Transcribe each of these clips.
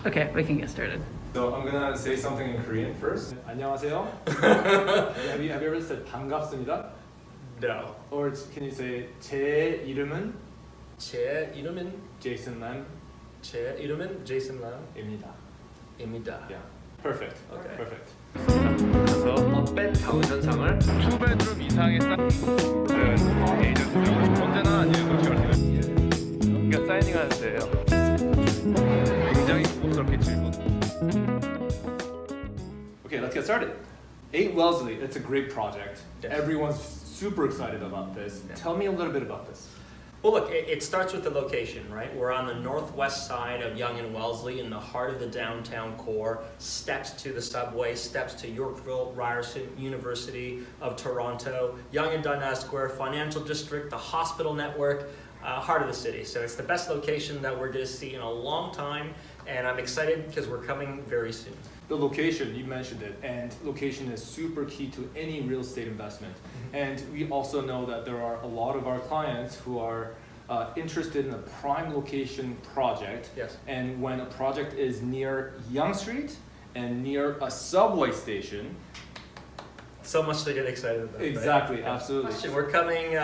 Okay, we can get started. So I'm gonna say something in Korean first. 안녕하세요. have you ever said 반갑습니다? No. Or can you say 제 이름은 제 이름은 Jason Lam Jason Lam 입니다. 입니다. Yeah. Perfect. Okay. Perfect. 그래서 업벤 타운현상을 2bedroom 이상의 에이전트들은 언제나 안녕히 오시면 우리가 사이닝하는 데예요. 굉장히 고급스럽게 즐거운. Okay, let's get started. 8 Wellesley, it's a great project. Yes. Everyone's super excited about this. Yeah. Tell me a little bit about this. Well, look, it starts with the location, right? We're on the northwest side of Yonge and Wellesley, in the heart of the downtown core. Steps to the subway, steps to Yorkville, Ryerson, University of Toronto, Yonge and Dundas Square, financial district, the hospital network, heart of the city. So it's the best location that we're going to see in a long time, and I'm excited because we're coming very soon. The location, you mentioned it, and location is super key to any real estate investment. And we also know that there are a lot of our clients who are interested in a prime location project. Yes. And when a project is near Yonge Street and near a subway station. So much to get excited about. Exactly, right? absolutely. We're coming,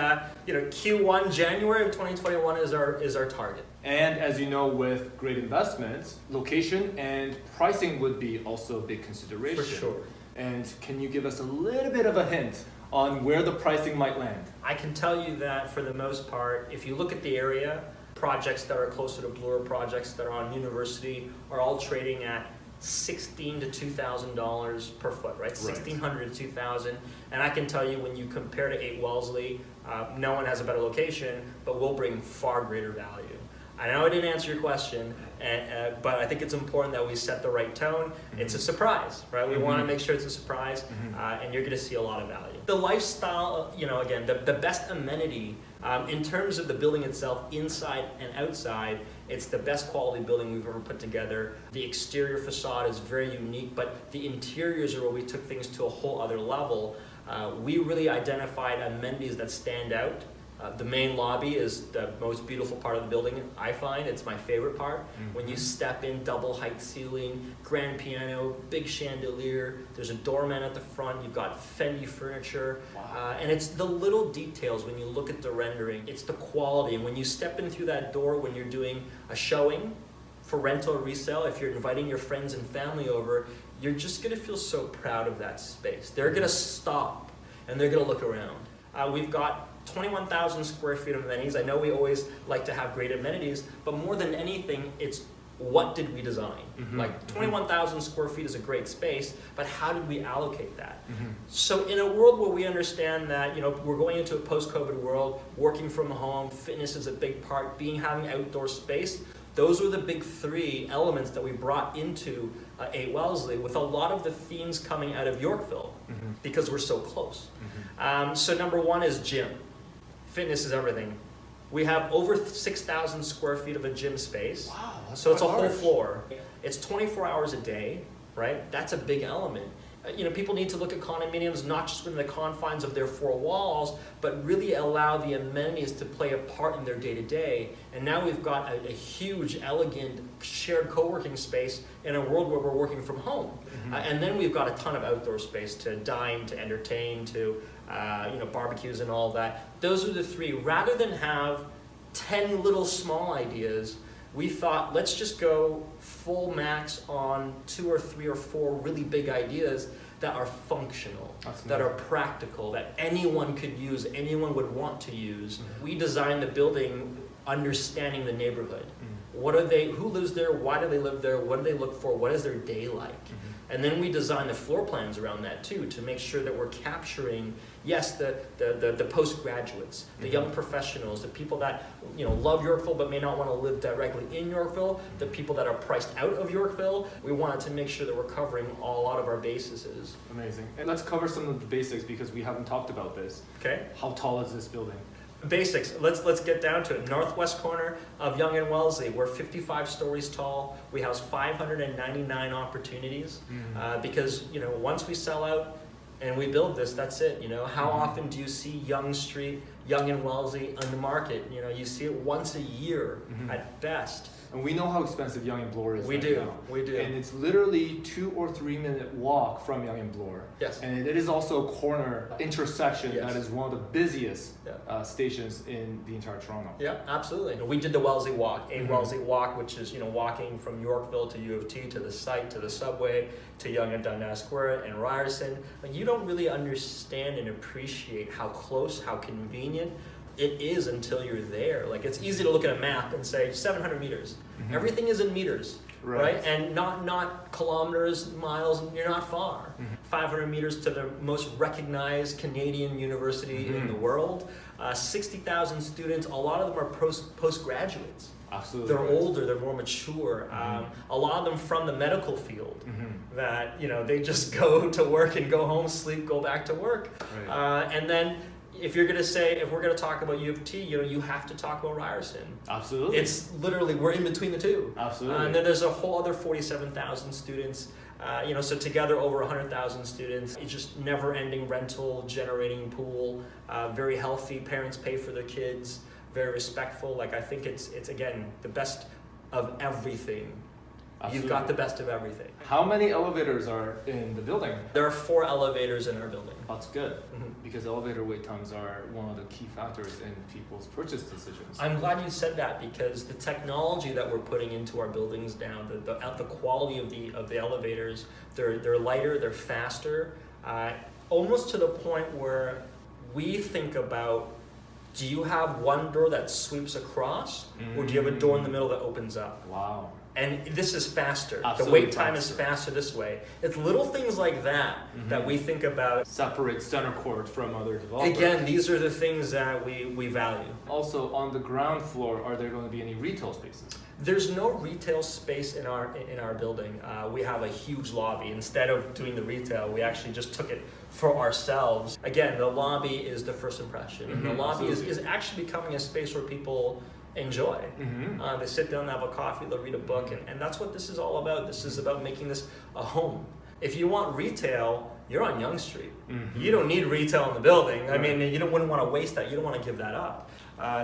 Q1 January of 2021 is our target. And as you know, with great investments, location and pricing would be also a big consideration. For sure. And can you give us a little bit of a hint on where the pricing might land? I can tell you that for the most part, if you look at the area, projects that are closer to Bloor, projects that are on University are all trading at $1,600 to $2,000 per foot, right? $1,600 to $2,000. And I can tell you when you compare to 8 Wellesley, no one has a better location, but we'll bring far greater value. I know I didn't answer your question, but I think it's important that we set the right tone. It's a surprise, right? We want to make sure it's a surprise, and you're going to see a lot of value. The lifestyle, again, the best amenity in terms of the building itself, inside and outside, it's the best quality building we've ever put together. The exterior facade is very unique, but the interiors are where we took things to a whole other level. We really identified amenities that stand out. The main lobby is the most beautiful part of the building, I find. It's my favorite part. When you step in, double height ceiling, grand piano, big chandelier, there's a doorman at the front, you've got Fendi furniture. Wow. And it's the little details when you look at the rendering. It's the quality. And when you step in through that door, when you're doing a showing for rental or resale, if you're inviting your friends and family over, you're just going to feel so proud of that space. They're going to stop and they're going to look around. We've got 21,000 square feet of amenities. I know we always like to have great amenities, but more than anything, it's what did we design? Like 21,000 square feet is a great space, but how did we allocate that? So in a world where we understand that we're going into a post-COVID world, working from home, fitness is a big part, having outdoor space, those are the big three elements that we brought into 8 Wellesley, with a lot of the themes coming out of Yorkville because we're so close. So number one is gym. Fitness is everything. We have over 6,000 square feet of a gym space. Wow, that's so it's a quite whole large. floor. It's 24 hours a day, right? That's a big element. People need to look at condominiums not just within the confines of their four walls, but really allow the amenities to play a part in their day-to-day. And now we've got a huge, elegant, shared co-working space in a world where we're working from home. And then we've got a ton of outdoor space to dine, to entertain, to barbecues and all that. Those are the three. Rather than have 10 little small ideas, we thought, let's just go full max on 2 or 3 or 4 really big ideas that are functional, that are practical, that anyone could use, anyone would want to use. We designed the building understanding the neighborhood. Who lives there? Why do they live there? What do they look for? What is their day like? And then we designed the floor plans around that too, to make sure that we're capturing, yes, the postgraduates, the young professionals, the people that love Yorkville but may not want to live directly in Yorkville, the people that are priced out of Yorkville. We wanted to make sure that we're covering a lot of our bases. Amazing. And let's cover some of the basics because we haven't talked about this. Okay. How tall is this building? Basics. Let's get down to it. Northwest corner of Yonge and Wellesley. We're 55 stories tall. We house 599 opportunities because once we sell out and we build this, that's it. How often do you see Yonge Street, Yonge and Wellesley on the market? You see it once a year at best. And we know how expensive Yonge and Bloor is. We right do. now. We do. And it's literally 2 or 3 minute walk from Yonge and Bloor. Yes. And it is also a corner intersection Yes. that is one of the busiest Yeah. Stations in the entire Toronto. Yeah, absolutely. We did the Wellesley Walk, Mhm. Wellesley Walk, which is walking from Yorkville to UofT to the site to the subway to Yonge and Dundas Square and Ryerson. Like, you don't really understand and appreciate how close, how convenient it is until you're there. Like, it's easy to look at a map and say 700 meters. Mhm. Everything is in meters, Right. right? And not kilometers, miles. You're not far. Mhm. 500 meters to the most recognized Canadian university in Mhm. the world. 60,000 students. A lot of them are postgraduates. Absolutely. They're right. older, they're more mature. A lot of them from the medical field Mhm. that, they just go to work and go home, sleep, go back to work. Right. And then if we're gonna talk about UofT, you have to talk about Ryerson. Absolutely. It's literally, we're in between the two. Absolutely. And then there's a whole other 47,000 students. So together over 100,000 students. It's just never-ending rental generating pool. Very healthy. Parents pay for their kids. Very respectful. Like, I think it's again the best of everything. Absolutely. You've got the best of everything. How many elevators are in the building? There are 4 elevators in our building. That's good, Mhm. because elevator wait times are one of the key factors in people's purchase decisions. I'm glad you said that, because the technology that we're putting into our buildings now, the quality of the elevators, they're lighter, they're faster, almost to the point where we think about, do you have one door that sweeps across, or do you have a door in the middle that opens up? Wow. And this is faster. Absolutely the wait time faster. is faster this way. It's little things like that that we think about. Separate CentreCourt from other developers. Again, these are the things that we value. Also, on the ground floor, are there going to be any retail spaces? There's no retail space in our building. We have a huge lobby. Instead of doing the retail, we actually just took it for ourselves. Again, the lobby is the first impression. And the lobby is actually becoming a space where people enjoy. Mm-hmm. They sit down, they have a coffee, they'll read a book, and that's what this is all about. This is about making this a home. If you want retail, you're on Yonge Street. Mm-hmm. You don't need retail in the building. I Right. mean, you wouldn't want to waste that. You don't want to give that up.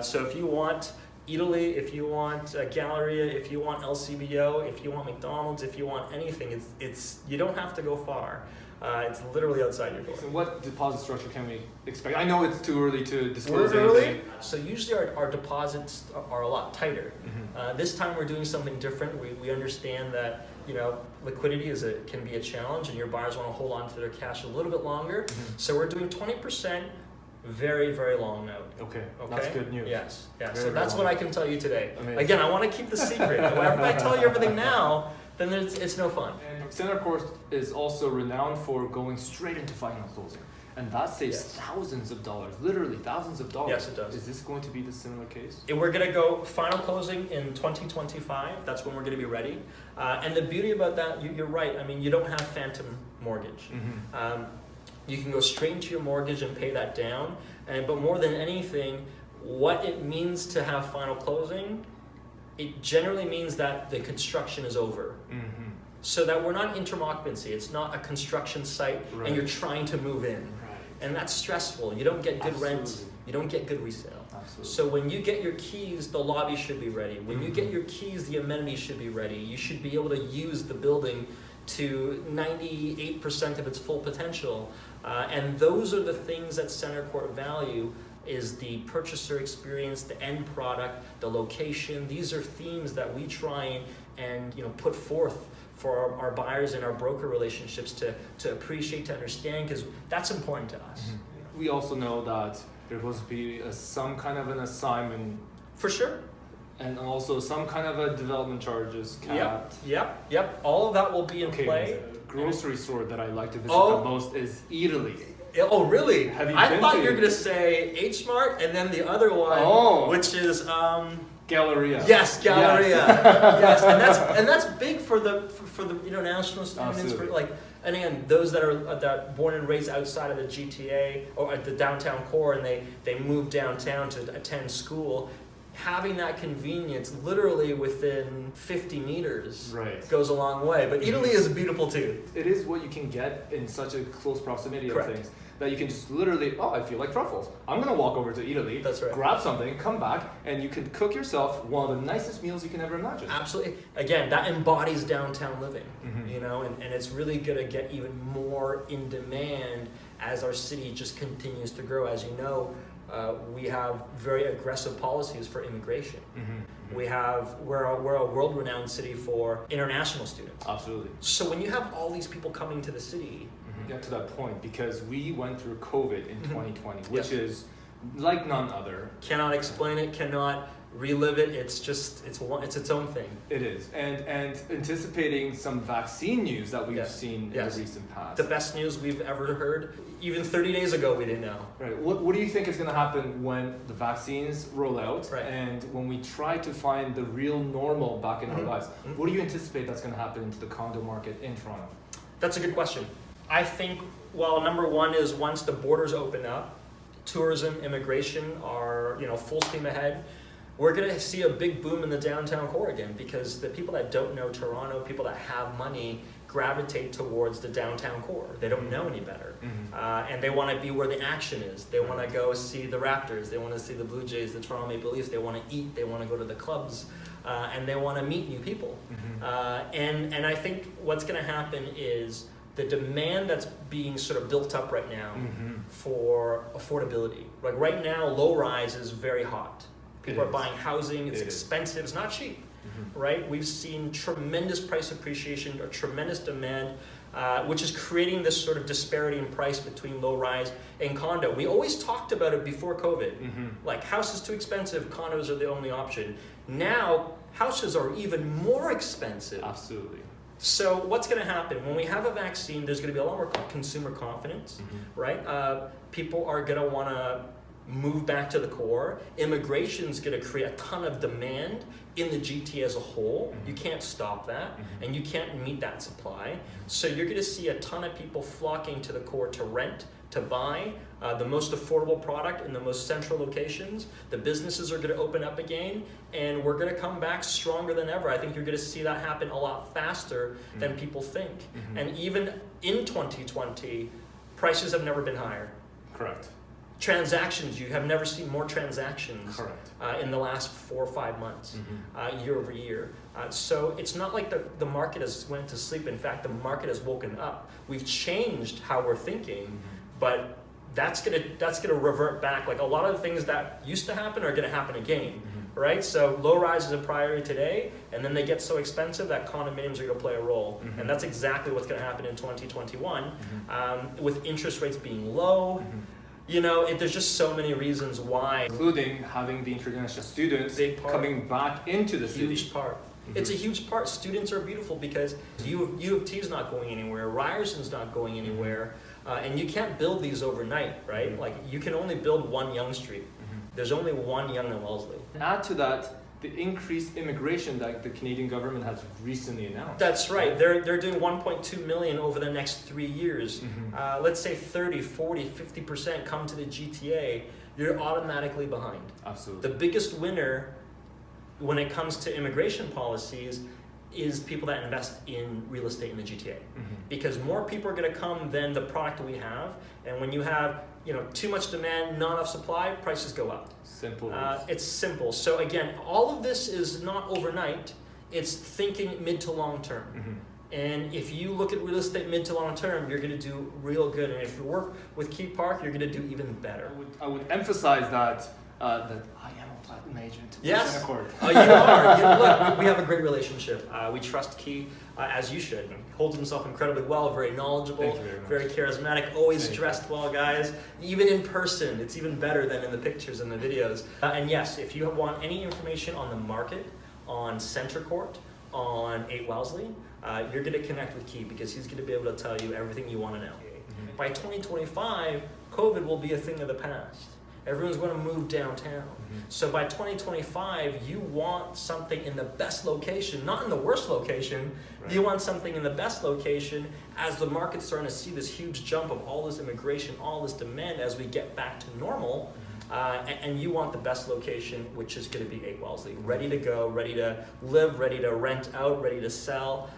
So if you want Italy, if you want Galleria, if you want LCBO, if you want McDonald's, if you want anything, it's you don't have to go far. It's literally outside your door. So what deposit structure can we expect? I know it's too early to disclose We're anything. early, so usually our deposits are a lot tighter. Mhm. This time we're doing something different. We understand that liquidity can be a challenge, and your buyers want to hold on to their cash a little bit longer. Mhm. So we're doing 20%, very, very long out. Okay, Okay, that's good news. Yes, yeah. Very, So very that's long. what I can tell you today. Amazing. Again, I want to keep the secret. If I tell you everything now, then it's no fun. And CentreCourt is also renowned for going straight into final closing. And that saves Yes. thousands of dollars, literally thousands of dollars. Yes, it does. Is this going to be the similar case? And we're going to go final closing in 2025. That's when we're going to be ready. And the beauty about that, you're right. I mean, you don't have phantom mortgage. Mm-hmm. You can go straight into your mortgage and pay that down. But more than anything, what it means to have final closing, it generally means that the construction is over. Mm-hmm. So that we're not interim occupancy. It's not a construction site Right. and you're trying to move in. Right. And that's stressful. You don't get good rent. Absolutely. You don't get good resale. Absolutely. So when you get your keys, the lobby should be ready. When you get your keys, the amenities should be ready. You should be able to use the building to 98% of its full potential. And those are the things that CentreCourt value, is the purchaser experience, the end product, the location. These are themes that we try and put forth for our buyers and our broker relationships to appreciate, to understand, because that's important to us. Mm-hmm. We also know that there was to be some kind of an assignment, For sure. and also some kind of a development charges capped. Yep. All of that will be in play. The grocery store that I like to visit Oh. the most is Italy. Oh, really? Have you I been thought to- you were going to say H Mart and then the other one, Oh. which is Galleria. yes, Galleria. Yes. Yes, and that's big for the international students. Absolutely. For and again, those that are born and raised outside of the GTA or at the downtown core, and they move downtown to attend school. having that convenience literally within 50 meters Right. goes a long way. But Italy is beautiful too. It is what you can get in such a close proximity Correct. of things that you can just literally, oh, I feel like truffles. I'm gonna walk over to Italy, That's right. grab something, come back, and you can cook yourself one of the nicest meals you can ever imagine. Absolutely. Again, that embodies downtown living, Mhm. you know, and it's really going to get even more in demand as our city just continues to grow. As you know, we have very aggressive policies for immigration. Mhm. We're a world-renowned city for international students. Absolutely. So when you have all these people coming to the city, Get to that point because we went through COVID in 2020, which Yes. is like none other. cannot explain it, cannot relive it. It's just it's its own thing. It is, and anticipating some vaccine news that we've Yes. seen in Yes. the recent past. The best news we've ever heard. Even 30 days ago, we didn't know. Right. What do you think is going to happen when the vaccines roll out Right. and when we try to find the real normal back in our Mhm. lives? Mhm. What do you anticipate that's going to happen into the condo market in Toronto? That's a good question. I think, well, number one is once the borders open up, tourism, immigration are, full steam ahead. We're going to see a big boom in the downtown core again because the people that don't know Toronto, people that have money, gravitate towards the downtown core. They don't know any better. And they want to be where the action is. They want to go see the Raptors. They want to see the Blue Jays, the Toronto Maple Leafs. They want to eat. They want to go to the clubs. And they want to meet new people. And I think what's going to happen is the demand that's being sort of built up right now for affordability. Like right now, low rise is very hot. People It are is. buying housing. It's It is. expensive. It's not cheap, right? We've seen tremendous price appreciation or tremendous demand, which is creating this sort of disparity in price between low rise and condo. We always talked about it before COVID. Like house is too expensive, condos are the only option. Now, houses are even more expensive. Absolutely. So what's going to happen when we have a vaccine? There's going to be a lot more consumer confidence, right? People are going to want to move back to the core. Immigration's going to create a ton of demand in the GTA as a whole. You can't stop that, and you can't meet that supply. So you're going to see a ton of people flocking to the core to rent, to buy the most affordable product in the most central locations. The businesses are going to open up again, and we're going to come back stronger than ever. I think you're going to see that happen a lot faster than people think. And even in 2020, prices have never been higher. Correct. Transactions, you have never seen more transactions Correct. in the last 4 or 5 months, year over year. So it's not like the market has went to sleep. In fact, the market has woken up. We've changed how we're thinking, but that's gonna revert back. Like a lot of the things that used to happen are gonna happen again, right? So low rise is a priority today, and then they get so expensive that condominiums are gonna play a role, and that's exactly what's gonna happen in 2021, with interest rates being low. There's just so many reasons why. Including having the international students Big part. coming back into the city. Huge part. It's a huge part. Students are beautiful because UofT is not going anywhere. Ryerson's not going anywhere. And you can't build these overnight, right? Like you can only build one Yonge Street. There's only one Yonge and Wellesley. Add to that the increased immigration that the Canadian government has recently announced. That's right. They're doing 1.2 million over the next 3 years. Let's say 30, 40, 50% come to the GTA. You're automatically behind. Absolutely. The biggest winner when it comes to immigration policies is people that invest in real estate in the GTA. Because more people are going to come than the product we have. And when you have too much demand, not enough supply, prices go up. Simple. It's simple. So again, all of this is not overnight. It's thinking mid to long term. And if you look at real estate mid to long term, you're going to do real good. And if you work with Key Park, you're going to do even better. I would emphasize that I am a platinum agent. Yes. CentreCourt. Oh, you are. Look, we have a great relationship. We trust Key, as you should. He holds himself incredibly well, very knowledgeable, Thank you very much. very charismatic, always Thank dressed well, guys. Even in person, it's even better than in the pictures and the videos. And yes, if you want any information on the market, on CentreCourt, on 8 Wellesley, you're going to connect with Key because he's going to be able to tell you everything you want to know. By 2025, COVID will be a thing of the past. Everyone's going to move downtown. So by 2025, you want something in the best location, not in the worst location. Right. You want something in the best location as the market's starting to see this huge jump of all this immigration, all this demand as we get back to normal. and you want the best location, which is going to be 8 Wellesley. Ready to go, ready to live, ready to rent out, ready to sell.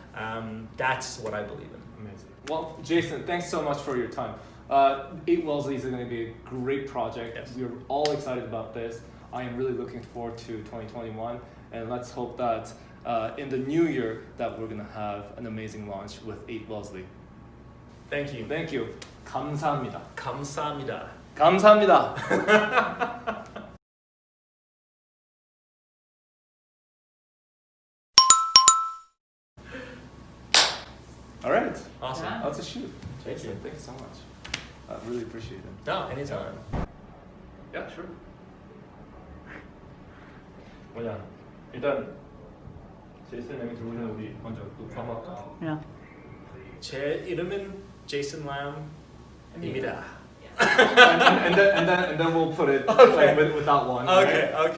That's what I believe in. Amazing. Well, Jason, thanks so much for your time. 8 Wellesley is going to be a great project. Yes. We're all excited about this. I am really looking forward to 2021, and let's hope that in the new year that we're going to have an amazing launch with 8 Wellesley. Thank you. Thank you. 감사합니다. 감사합니다. 감사합니다. All right. Awesome. Yeah. That's a shoot. Thank Jason, you. thanks so much. I really appreciate it. No, anytime. Yeah, sure. 뭐냐, 일단 제이슨 램이 들어오기 전에 우리 먼저 녹화 한번 할까? Yeah. 제 이름은 Jason Lam입니다. And then we'll put it like with that one. Okay. Right? Okay.